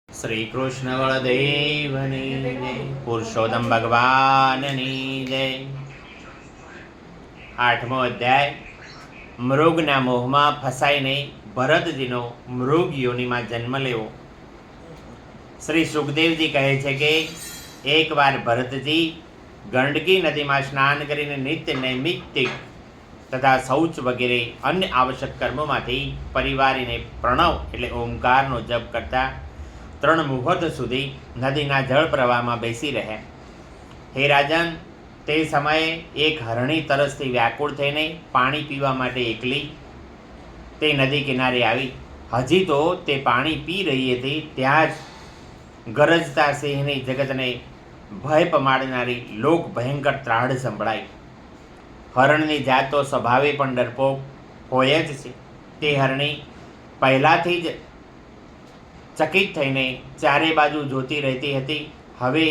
શ્રી કૃષ્ણ બળદેવની જય, પુરુષોત્તમ ભગવાનની જય. 8મો અધ્યાય. મૃગના મોહમાં ફસાઈને ભરતજીનો મૃગ યોનિમાં જન્મ લેવો. શ્રી સુખદેવજી કહે છે કે એકવાર ભરતજી ગંડકી નદીમાં સ્નાન કરીને નિત્ય નૈમિત્તિક તથા શૌચ વગેરે અન્ય આવશ્યક કર્મોમાંથી પરિવારીને પ્રણવ એટલે ઓમકારનો જપ કરતા 3 મુહૂર્ત સુધી નદીના જળ પ્રવાહમાં બેસી રહ્યા. હે રાજન, તે સમયે એક હરણી તરસથી વ્યાકુળ થઈને પાણી પીવા માટે એકલી તે નદી કિનારે આવી. હજી તો તે પાણી પી રહી હતી ત્યાં જ ગરજતા સિંહની જગતને ભય પમાડનારી લોક ભયંકર ત્રાડ સંભળાઈ. હરણની જાત તો સ્વભાવે પણ ડરપોક હોય જ છે. તે હરણી પહેલાંથી જ ચકિત થઈને ચારે બાજુ જોતી રહેતી હતી. હવે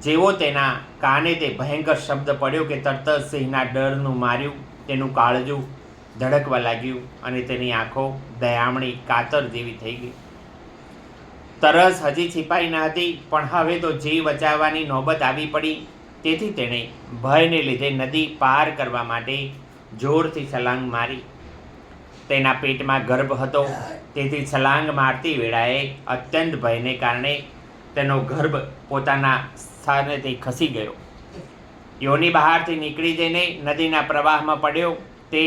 જેવો તેના કાને તે ભયંકર શબ્દ પડ્યો કે તરત જ સિંહના ડરનું માર્યું તેનું કાળજું ધડકવા લાગ્યું અને તેની આંખો દયામણી કાતર જેવી થઈ ગઈ. તરસ હજી छिपाઈ ન હતી, પણ હવે તો જીવ બચાવવાની નોબત આવી પડી. તેથી તેણે ભયને લીધે નદી પાર કરવા માટે જોરથી છલાંગ મારી. તેના પેટમાં ગર્ભ હતો, તેથી છલાંગ મારતી વેળાએ અત્યંત ભયને કારણે તેનો ગર્ભ પોતાના સ્થાનેથી ખસી ગયો. યોની બહારથી નીકળી જઈને નદીના પ્રવાહમાં પડ્યો. તે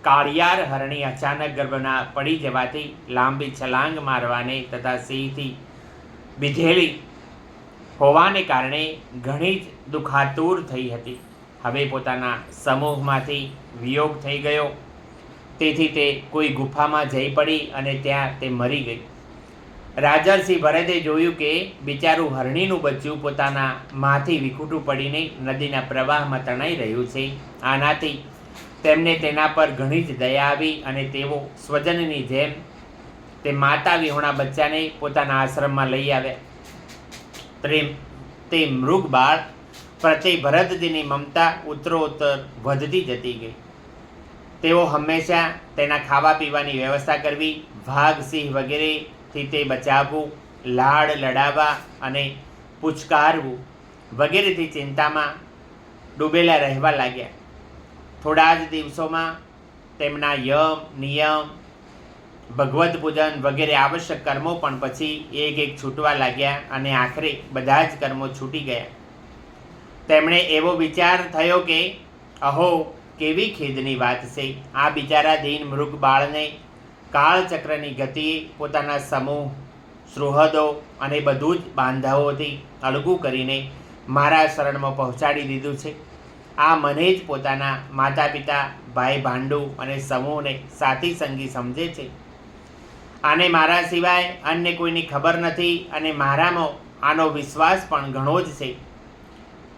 કાળિયાર હરણી અચાનક ગર્ભના પડી જવાથી લાંબી છલાંગ મારવાને તથા સિંહથી બીધેલી હોવાને કારણે ઘણી જ દુઃખાતુર થઈ હતી. હવે પોતાના સમૂહમાંથી વિયોગ થઈ ગયો, તેથી તે કોઈ ગુફામાં જઈ પડી અને ત્યાં તે મરી ગઈ. રાજર્ષિ ભરતે જોયું કે બિચારું હરણીનું બચ્ચું પોતાના માંથી વિખૂટું પડીને નદીના પ્રવાહમાં તણાઈ રહ્યું છે. આનાથી તેમને તેના પર ઘણી જ દયા આવી અને તેઓ સ્વજનની જેમ તે માતા વિહોણા બચ્ચાને પોતાના આશ્રમમાં લઈ આવ્યા. તે મૃગ બાળ પ્રત્યે ભરતજીની મમતા ઉત્તરોત્તર વધતી જતી ગઈ. તેઓ હંમેશા તેના ખાવા પીવાની વ્યવસ્થા કરવી, વાઘ સિંહ વગેરેથી તે બચાવવું, લાડ લડાવવા અને પૂચકારવું વગેરેથી ચિંતામાં ડૂબેલા રહેવા લાગ્યા. થોડા જ દિવસોમાં તેમના યમ નિયમ, ભગવત પૂજન વગેરે આવશ્યક કર્મો પણ પછી એક એક છૂટવા લાગ્યા અને આખરે બધા જ કર્મો છૂટી ગયા. તેમણે એવો વિચાર થયો કે અહો, કેવી ખેદની વાત છે! આ બિચારા દીન મૃગ બાળને કાળચક્રની ગતિએ પોતાના સમૂહ, સુહૃદો અને બધું જ બાંધાઓથી અળગું કરીને મારા શરણમાં પહોંચાડી દીધું છે. આ મને જ પોતાના માતા પિતા, ભાઈ ભાંડુ અને સમૂહને સાથી સંગી સમજે છે. આને મારા સિવાય અન્ય કોઈની ખબર નથી અને મારામાં આનો વિશ્વાસ પણ ઘણો જ છે.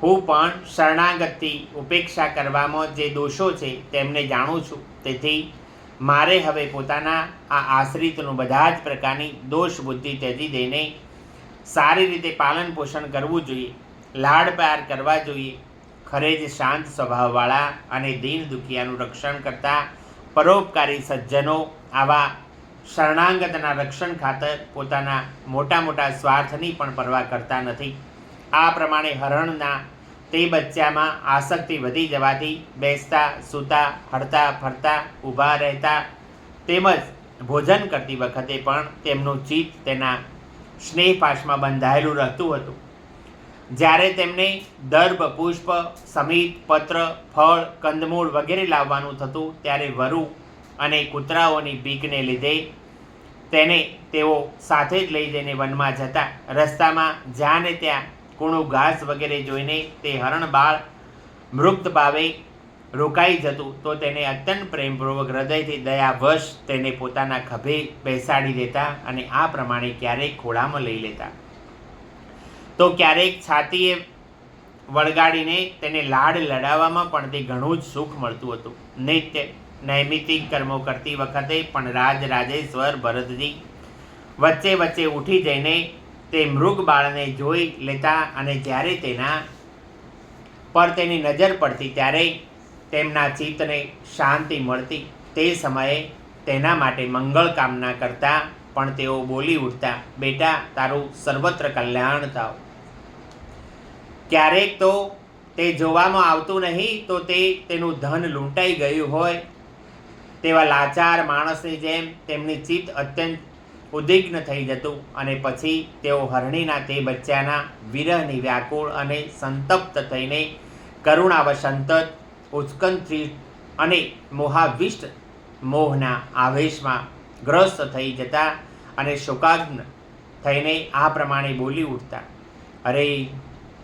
હું પણ શરણાગતથી ઉપેક્ષા કરવામાં જે દોષો છે તેમને જાણું છું. તેથી મારે હવે પોતાના આ આશ્રિતનું બધા જ પ્રકારની દોષ બુદ્ધિ ત્યજી દઈને સારી રીતે પાલન પોષણ કરવું જોઈએ, લાડ પ્યાર કરવા જોઈએ. ખરે જ શાંત સ્વભાવવાળા અને દીન દુખિયાનું રક્ષણ કરતા પરોપકારી સજ્જનો આવા શરણાગતના રક્ષણ ખાતર પોતાના મોટા મોટા સ્વાર્થની પણ પરવા કરતા નથી. આ પ્રમાણે હરણના તે બચ્ચામાં આસક્તિ વધી જવાથી બેસતા, સૂતા, હરતા ફરતા, ઊભા રહેતા તેમજ ભોજન કરતી વખતે પણ તેમનું ચિત્ત તેના સ્નેહપાશમાં બંધાયેલું રહેતું હતું. જ્યારે તેમને દર્ભ, પુષ્પ, સમિત, પત્ર, ફળ, કંદમૂળ વગેરે લાવવાનું થતું ત્યારે વરુ અને કૂતરાઓની બીકને લીધે તેને તેઓ સાથે જ લઈ જઈને વનમાં જતા. રસ્તામાં જ્યાં ને ત્યાં કૂણું ઘાસ વગેરે જોઈને તે હરણ બાળ મૃત ભાવે રોકાઈ જતું તો તેને અત્યંત પ્રેમપૂર્વક હૃદયથી દયાવશ તેને પોતાના ખભે બેસાડી દેતા અને આ પ્રમાણે ક્યારેક ખોળામાં લઈ લેતા તો ક્યારેક છાતીએ વળગાડીને તેને લાડ લડાવવામાં પણ તે ઘણું જ સુખ મળતું હતું. નિત્ય નૈમિતિક કર્મો કરતી વખતે પણ રાજેશ્વર ભરતજી વચ્ચે વચ્ચે ઉઠી જઈને તે મૃગ બાળને જોઈ લેતા અને જ્યારે તેના પર તેની નજર પડતી ત્યારે તેમના ચિત્તને શાંતિ મળતી. તે સમયે તેના માટે મંગળ કામના કરતા પણ તેઓ બોલી ઉઠતા, બેટા તારું સર્વત્ર કલ્યાણ થાવ. ક્યારેક તો તે જોવામાં આવતું નહીં તો તેનું ધન લૂંટાઈ ગયું હોય તેવા લાચાર માણસની જેમ તેમની ચિત્ત અત્યંત ઉદ્વિગ્ન થઈ જતું અને પછી તેઓ હરણીના તે બચ્ચાના વિરહની વ્યાકુળ અને સંતપ્ત થઈને કરુણાવસંત ઉત્કંઠિત અને મોહાવિષ્ટ મોહના આવેશમાં ગ્રસ્ત થઈ જતા અને શોકાગ્ન થઈને આ પ્રમાણે બોલી ઉઠતા, અરે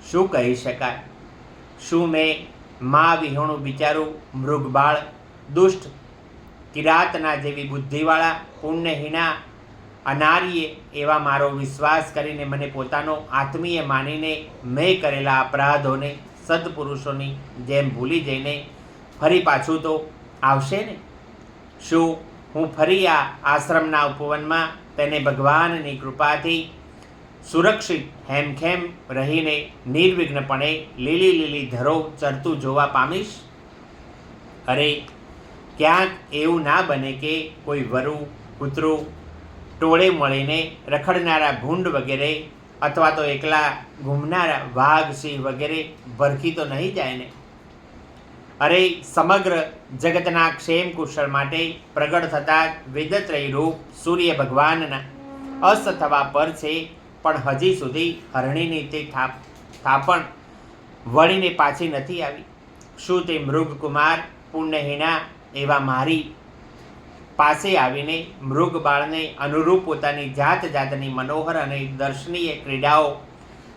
શું કહી શકાય? શું મેં મા વિહોણું બિચારું મૃગબાળ, દુષ્ટ કિરાતના જેવી બુદ્ધિવાળા પુણ્યહીના અનાર્ય એવા મારો વિશ્વાસ કરીને મને પોતાનો આત્મીય માનીને મેં કરેલા અપરાધોને સત્પુરુષોની જેમ ભૂલી જઈને ફરી પાછું તો આવશે ને? શું હું ફરી આ આશ્રમના ઉપવનમાં તેને ભગવાનની કૃપાથી સુરક્ષિત હેમખેમ રહીને નિર્વિઘ્નપણે લીલી લીલી ધરો ચરતું જોવા પામીશ? અરે ક્યાંક એવું ના બને કે કોઈ વરુ કૂતરું ટોળે મળીને રખડનારા ભૂંડ વગેરે અથવા તો એકલા ઘૂમનારા વાઘ સિંહ વગેરે ભરખી તો નહીં જાય ને? અરે સમગ્ર જગતના ક્ષેમ કુશળ માટે પ્રગટ થતા વેદત્રય રૂપ સૂર્ય ભગવાનના અસ્ત થવા પર છે, પણ હજી સુધી હરણીની તે થાપણ વળીને પાછી નથી આવી. શું તે મૃગકુમાર પુણ્યહીના એવા મારી પાસે આવીને મૃગબાળને અનુરૂપ પોતાની જાત જાતની મનોહર અને દર્શનીય ક્રીડાઓ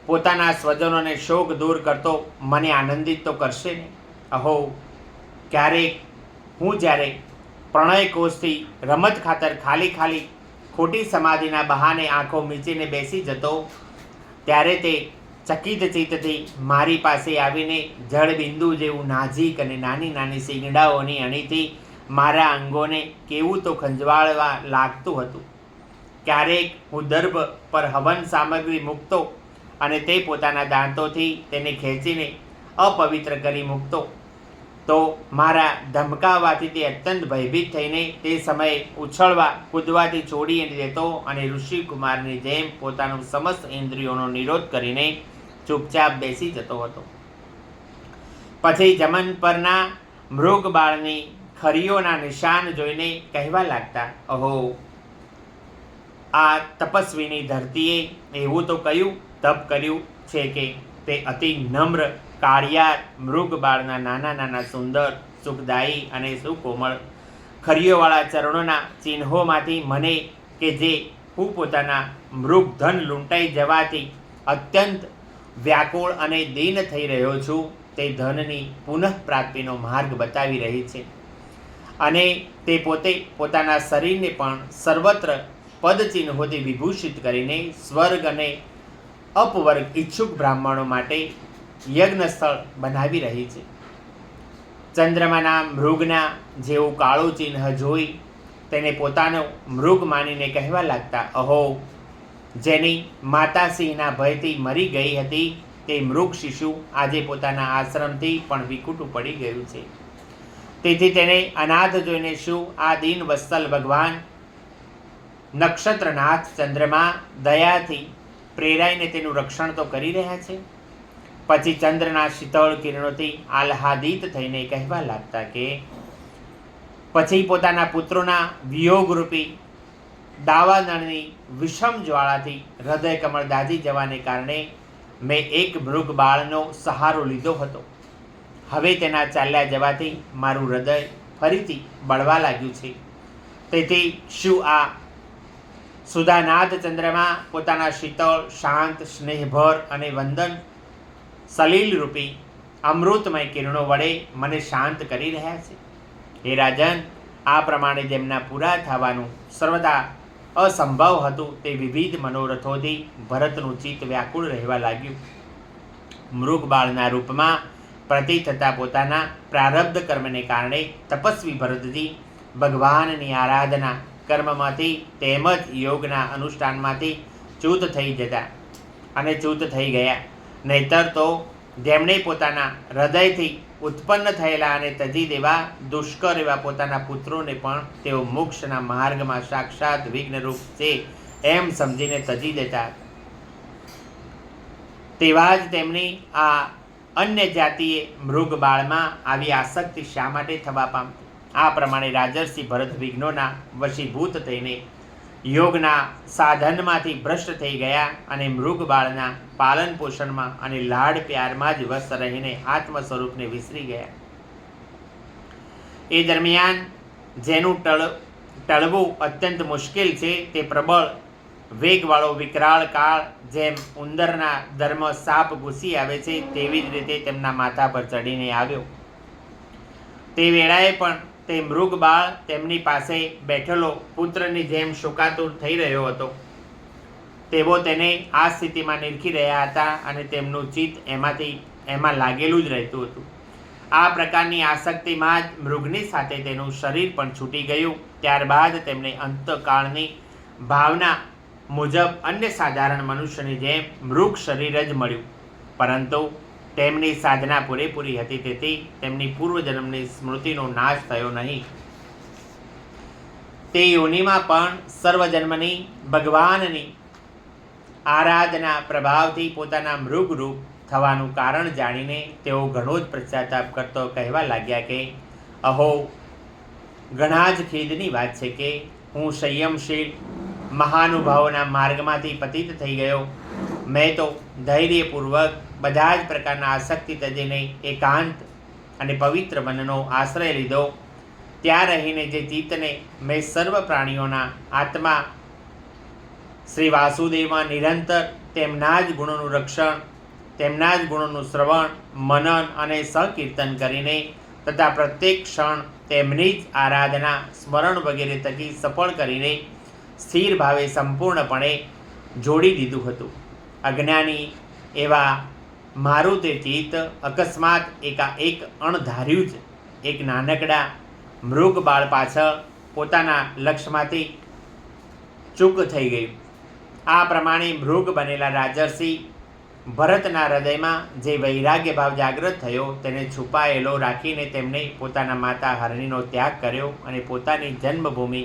પોતાના સ્વજનોને શોક દૂર કરતો મને આનંદિત તો કરશે ને? અહો, ક્યારેક હું જ્યારે પ્રણય કોષથી રમત ખાતર ખાલી ખોટી સમાધિના બહાને આંખો મીચીને બેસી જતો ત્યારે તે ચકિત ચિત્તથી મારી પાસે આવીને જળબિંદુ જેવું નાજીક અને નાની નાની શીંગડાઓની અણીથી મારા અંગોને કેવું તો ખંજવાળવા લાગતું હતું. ક્યારેક હું દર્ભ પર હવન સામગ્રી મૂકતો અને તે પોતાના દાંતોથી તેને ખેંચીને અપવિત્ર કરી મૂકતો તો મારા ધમકાવાથી તે અત્યંત ભયભીત થઈને તે સમયે ઉછળવા કૂદવાથી છોડી દેતો અને ઋષિકુમારની જેમ પોતાનું સમસ્ત ઇન્દ્રિયોનો નિરોધ કરીને ચૂપચાપ બેસી જતો હતો. પછી જમન પરના મૃગબાળની ખરીઓના નિશાન જોઈને કહેવા લાગતા, અહો, આ તપસ્વીની ધરતીએ એવું તો કયું તપ કર્યું છે કે તે અતિ નમ્ર કાળિયાર મૃગબાળના નાના નાના સુંદર સુખદાયી અને સુકોમળ ખરીઓવાળા ચરણોના ચિહ્નોમાંથી મને કે જે હું પોતાના મૃગધન લૂંટાઈ જવાથી અત્યંત વ્યાકુળ અને દીન થઈ રહ્યો છું તે ધનની પુનઃપ્રાપ્તિનો માર્ગ બતાવી રહી છે. અને તે પોતે પોતાના શરીરને પણ સર્વત્ર પદચિહ્નોથી વિભૂષિત કરીને સ્વર્ગ અને અપવર્ગ ઈચ્છુક બ્રાહ્મણો માટે યજ્ઞસ્થળ બનાવી રહી છે. ચંદ્રમાના મૃગના જેવું કાળું ચિહ્ન જોઈ તેને પોતાનો મૃગ માનીને કહેવા લાગતા, અહો, જેની માતા સિંહના ભયથી મરી ગઈ હતી તે મૃગ શિશુ આજે પોતાના આશ્રમથી પણ વિખૂટું પડી ગયું છે. તેથી તેને અનાથ જોઈને શું આ દીન વત્સલ ભગવાન નક્ષત્રનાથ ચંદ્રમા દયાથી પ્રેરાઈને તેનું રક્ષણ તો કરી રહ્યા છે? પછી ચંદ્રના શીતળ કિરણોથી આહ્લાદિત થઈને કહેવા લાગતા કે પછી પોતાના પુત્રોના વિયોગરૂપી દાવાનળની વિષમ જ્વાળાથી હૃદય કમળ દાઝી જવાને કારણે મેં એક મૃગ બાળનો સહારો લીધો હતો. હવે તેના ચાલ્યા જવાથી મારું હૃદય ફરીથી બળવા લાગ્યું છે. તેથી શું આ સુધાનાથ ચંદ્રમા પોતાના શીતળ શાંત સ્નેહભર અને વંદન સલીલરૂપી અમૃતમય કિરણો વડે મને શાંત કરી રહ્યા છે? હે રાજન, આ પ્રમાણે જેમના પૂરા થવાનું સર્વદા અસંભવ હતું તે વિવિધ મનોરથોથી ભરતનું ચિત્ત વ્યાકુળ રહેવા લાગ્યું. મૃગબાળના રૂપમાં પ્રતીત થતા પોતાના પ્રારબ્ધ કર્મને કારણે તપસ્વી ભરતજી ભગવાનની આરાધના કર્મમાંથી તેમજ યોગના અનુષ્ઠાનમાંથી ચૂત થઈ જતા અને ચૂત થઈ ગયા. નહીતર તો જેમણે પોતાના હૃદયથી ઉત્પન્ન થયેલા અને તજી દેવા દુષ્કર એવા પોતાના પુત્રોને પણ તેઓ મોક્ષના માર્ગમાં સાક્ષાત વિઘ્નરૂપ છે એમ સમજીને તજી દેતા. તેવા જ તેમની આ અન્ય જાતિએ મૃગબાળમાં આવી આસક્તિ શા માટે થવા પામતી? આ પ્રમાણે રાજર્ષિ ભરત વિઘ્નોના વશીભૂત થઈને યોગના સાધનમાંથી ભ્રષ્ટ થઈ ગયા અને મૃગબાળના પાલન પોષણમાં અને લાડ પ્યારમાં જ વ્યસ્ત રહીને આત્મ સ્વરૂપને વિસરી ગયા. એ દરમિયાન જેનું ટળવું અત્યંત મુશ્કેલ છે તે પ્રબળ વેગવાળો વિકરાળ કાળ જેમ ઉંદરના ધર્મ સાપ ઘૂસી આવે છે તેવી જ રીતે તેમના માથા પર ચડીને આવ્યો. તે વેળાએ પણ તે મૃગબાળ તેમની પાસે બેઠેલો પુત્રની જેમ શોકાતુર થઈ રહ્યો હતો. તેઓ તેને આ સ્થિતિમાં નિરખી રહ્યા હતા અને તેમનું ચિત્ત એમાં લાગેલું જ રહેતું હતું. આ પ્રકારની આસક્તિમાં જ મૃગની સાથે તેનું શરીર પણ છૂટી ગયું. ત્યારબાદ તેમને અંતકાળની ભાવના મુજબ અન્ય સાધારણ મનુષ્યની જેમ મૃગ શરીર જ મળ્યું, પરંતુ તેમની સાધના પૂરેપૂરી હતી તેથી તેમની પૂર્વજન્મની સ્મૃતિનો નાશ થયો નહીં. તે યોનિમાં પણ સર્વજન્મની ભગવાનની આરાધના પ્રભાવથી પોતાના મૃગરૂપ થવાનું કારણ જાણીને તેઓ ઘણો જ પશ્ચાતાપ કરતો કહેવા લાગ્યા કે અહો, ઘણા જ ખેદની વાત છે કે હું સંયમશીલ મહાનુભાવોના માર્ગમાંથી પતિત થઈ ગયો. મેં તો ધૈર્યપૂર્વક બધા જ પ્રકારના આસક્તિ તજીને એકાંત અને પવિત્ર વનનો આશ્રય લીધો. ત્યાં રહીને જે ચિત્તને મેં સર્વ પ્રાણીઓના આત્મા શ્રી વાસુદેવમાં નિરંતર તેમના જ ગુણોનું રક્ષણ, તેમના જ ગુણોનું શ્રવણ, મનન અને સંકીર્તન કરીને તથા પ્રત્યેક ક્ષણ તેમની જ આરાધના, સ્મરણ વગેરે થકી સફળ કરીને સ્થિર ભાવે સંપૂર્ણપણે જોડી દીધું હતું. અજ્ઞાની એવા મારું તે ચિત્ત અકસ્માત એકાએક અણધાર્યું જ એક નાનકડા મૃગબાળ પાછળ પોતાના લક્ષ્યમાંથી ચૂક થઈ ગયું. આ પ્રમાણે મૃગ બનેલા રાજર્ષિ ભરતના હૃદયમાં જે વૈરાગ્ય ભાવ જાગૃત થયો તેને છુપાયેલો રાખીને તેમણે પોતાના માતા હરણીનો ત્યાગ કર્યો અને પોતાની જન્મભૂમિ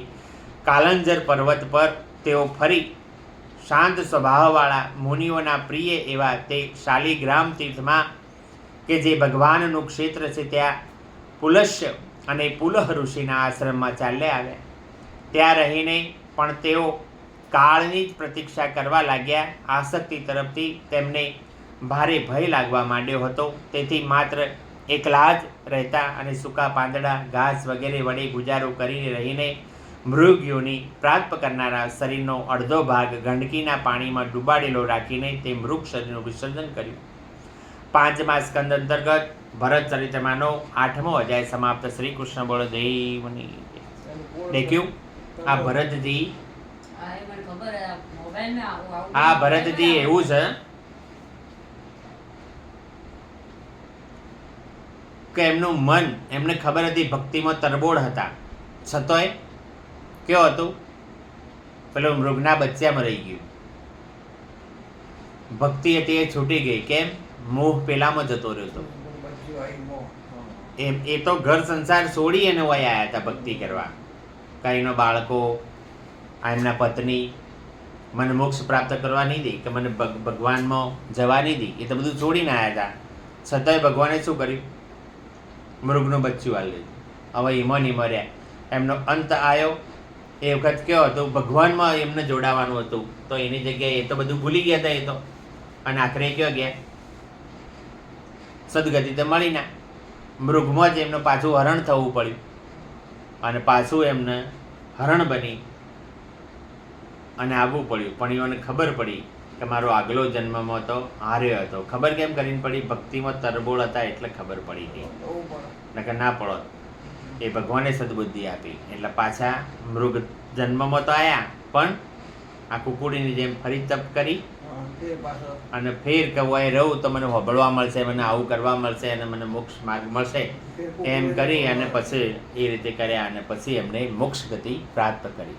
કાલંજર પર્વત પર તેઓ ફરી શાંત સ્વભાવવાળા મુનિઓના પ્રિય એવા તે શાલિગ્રામ તીર્થમાં કે જે ભગવાનનું ક્ષેત્ર છે ત્યાં પુલસ્ય અને પુલહ ઋષિના આશ્રમમાં ચાલ્યા આવ્યા. ત્યાં રહીને પણ તેઓ કાળની જ પ્રતીક્ષા કરવા લાગ્યા. આસક્તિ તરફથી તેમને ભારે ભય લાગવા માંડ્યો હતો, તેથી માત્ર એકલા જ રહેતા અને સૂકા પાંદડા, ઘાસ વગેરે વડે ગુજારો કરીને રહીને મૃગયોની પ્રાપ્ત કરનારા શરીરનો અડધો ભાગ ગંડકીના પાણીમાં ડૂબાડેલો રાખીને તે મૃગ શરીરનું વિસર્જન કર્યું. 5મા સ્કંદ અંતર્ગત ભરત ચરિત્રમાંનો 8મો અધ્યાય સમાપ્ત. શ્રી કૃષ્ણ બળદેવની દેખ્યું આ ભરતજી, આ ભરતજી એવું છે કે એમનું મન, એમને ખબર હતી ભક્તિમાં તરબોળ હતા, છતાંય કેવો હતું, પેલો મૃગના બચ્ચામાં રહી ગયું. ભક્તિ હતી એ છૂટી ગઈ. કેમ? મોહ પેલામાં જતો રહ્યો હતો. એ તો ઘર સંસાર છોડી અને વય આવ્યા હતા ભક્તિ કરવા. કાંઈનો બાળકો, એમના પત્ની મને મોક્ષ પ્રાપ્ત કરવા નહીં દે, કે મને ભગવાનમાં જવા નહીં દે, એ તો બધું છોડીને આવ્યા હતા. છતાંય ભગવાને શું કર્યું? મૃગનું બચ્ચું આલી લીધું. હવે એમાં નહીં મર્યા. એમનો અંત આવ્યો. એ વખત કેવો હતો, ભગવાનમાં એમને જોડાવાનું હતું, તો એની જગ્યાએ એ તો બધું ભૂલી ગયા હતા. એ તો અને આખરે ક્યાં ગયા? સદગતિ તો મળી ના. મૃગમાં જ એમનું પાછું હરણ થવું પડ્યું અને પાછું એમને હરણ બની અને આવવું પડ્યું. પણ એઓને ખબર પડી કે મારો આગલો જન્મમાં તો હાર્યો હતો. ખબર કેમ કરીને પડી? ભક્તિમાં તરબોળ હતા એટલે ખબર પડી ગઈ, નકર ના પડો. એ ભગવાને સદબુદ્ધિ આપી એટલે પાછા મૃગ જન્મમાં તો આવ્યા, પણ આ કુકુડીની જેમ ફરી તપ કરી અને ફેર કે હું અહીં રહું તો મને હોબળવા મળશે, મને આવું કરવા મળશે અને મને મોક્ષ માર્ગ મળશે એમ કરી અને પછી એ રીતે કર્યા અને પછી એમને મોક્ષ ગતિ પ્રાપ્ત કરી.